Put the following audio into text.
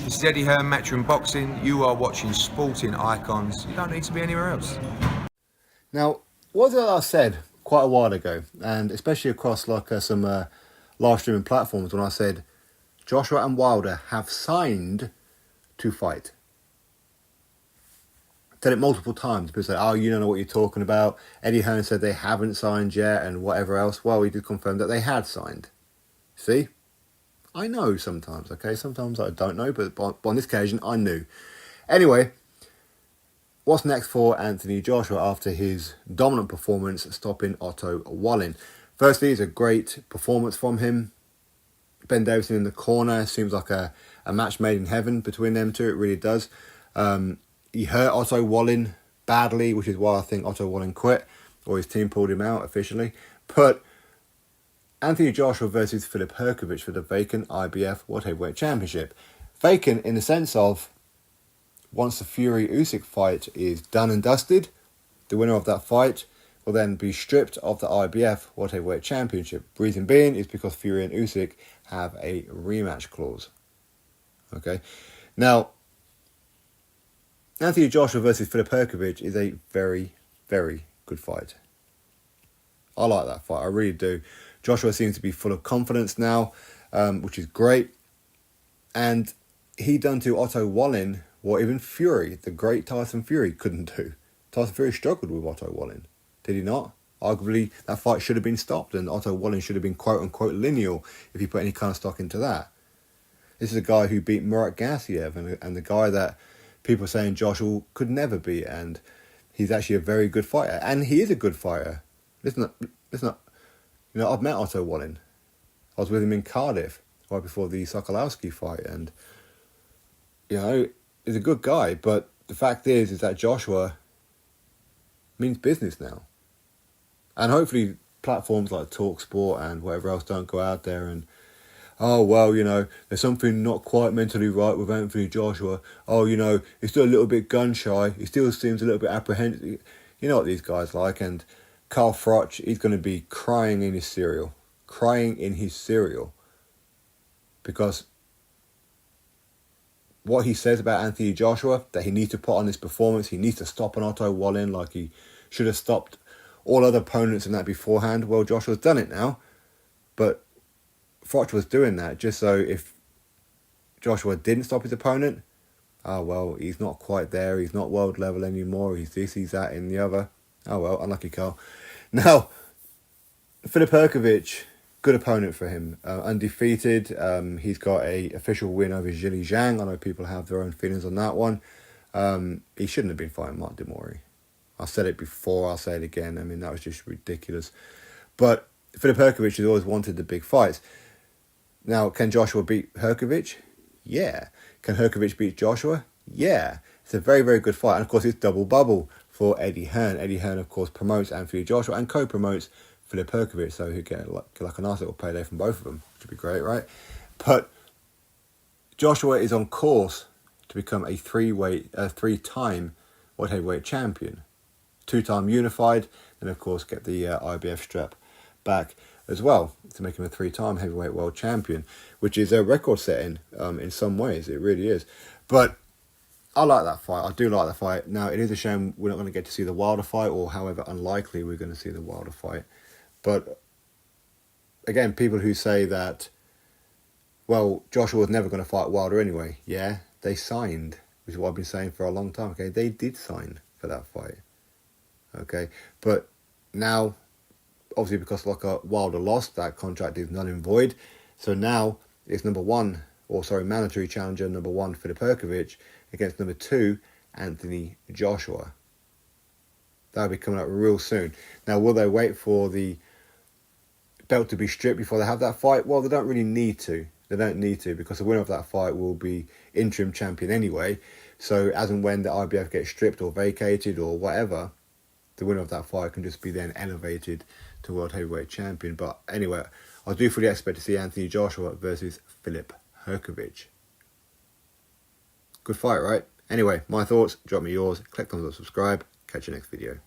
This is Eddie Hearn, Matchroom Boxing. You are watching Sporting Icons. You don't need to be anywhere else. Now, what I said quite a while ago, and especially across some live streaming platforms, when I said Joshua and Wilder have signed to fight. I said it multiple times. People say, "Oh, you don't know what you're talking about." Eddie Hearn said they haven't signed yet, and whatever else. Well, he did confirm that they had signed. See, I know sometimes. Okay, sometimes I don't know, but on this occasion, I knew. Anyway. What's next for Anthony Joshua after his dominant performance stopping Otto Wallin? Firstly, it's a great performance from him. Ben Davison in the corner seems like a match made in heaven between them two. It really does. He hurt Otto Wallin badly, which is why I think Otto Wallin quit, or his team pulled him out officially. But Anthony Joshua versus Filip Hrgovic for the vacant IBF World Heavyweight Championship. Vacant in the sense of, once the Fury-Usyk fight is done and dusted, the winner of that fight will then be stripped of the IBF World Heavyweight Championship. Reason being is because Fury and Usyk have a rematch clause. Okay, now Anthony Joshua versus Filip Hrgovic is a very, very good fight. I like that fight, I really do. Joshua seems to be full of confidence now, which is great. And he done to Otto Wallin what even Fury, the great Tyson Fury, couldn't do. Tyson Fury struggled with Otto Wallin, did he not? Arguably, that fight should have been stopped, and Otto Wallin should have been quote-unquote lineal if you put any kind of stock into that. This is a guy who beat Murat Gassiev, and the guy that people are saying Joshua could never beat, and he's actually a very good fighter, and he is a good fighter. Listen up, you know, I've met Otto Wallin. I was with him in Cardiff right before the Sokolowski fight, and you know, he's a good guy, but the fact is that Joshua means business now. And hopefully platforms like TalkSport and whatever else don't go out there and, oh, well, you know, there's something not quite mentally right with Anthony Joshua. Oh, you know, he's still a little bit gun shy. He still seems a little bit apprehensive. You know what these guys like. And Carl Froch, he's going to be crying in his cereal. Because what he says about Anthony Joshua, that he needs to put on this performance, he needs to stop an Otto Wallin like he should have stopped all other opponents in that beforehand. Well, Joshua's done it now, but Froch was doing that just so if Joshua didn't stop his opponent, oh well, he's not quite there, he's not world level anymore, he's this, he's that, and the other. Oh well, unlucky Carl. Now, Filip Hrgovic, good opponent for him, undefeated. He's got a official win over Zhili Zhang. I know people have their own feelings on that one. He shouldn't have been fighting Mark Demori. I said it before, I'll say it again. I mean, that was just ridiculous. But Filip Hrgovic has always wanted the big fights. Now, can Joshua beat Hrgovic? Yeah. Can Hrgovic beat Joshua? Yeah. It's a very, very good fight. And of course, it's double bubble for Eddie Hearn. Eddie Hearn, of course, promotes Anthony Joshua and co-promotes Filip Hrgovic, so he'll get like a nice little payday from both of them, which would be great, right? But Joshua is on course to become a three-time world heavyweight champion, 2-time unified, and of course get the IBF strap back as well to make him a 3-time heavyweight world champion, which is a record setting in some ways. It really is. But I like that fight. I do like that fight. Now, it is a shame we're not going to get to see the Wilder fight, or however unlikely we're going to see the Wilder fight. But again, people who say that, well, Joshua was never going to fight Wilder anyway. Yeah, they signed, which is what I've been saying for a long time. Okay, they did sign for that fight. Okay, but now, obviously, because Wilder lost, that contract is null and void. So now it's mandatory challenger number 1, Filip Hrgovic, against number 2, Anthony Joshua. That'll be coming up real soon. Now, will they wait for the belt to be stripped before they have that fight? Well, they don't really need to. They don't need to, because the winner of that fight will be interim champion anyway. So as and when the IBF gets stripped or vacated or whatever, the winner of that fight can just be then elevated to world heavyweight champion. But anyway, I do fully expect to see Anthony Joshua versus Filip Hrgovic. Good fight, right? Anyway, my thoughts, drop me yours, click thumbs up, subscribe, catch you next video.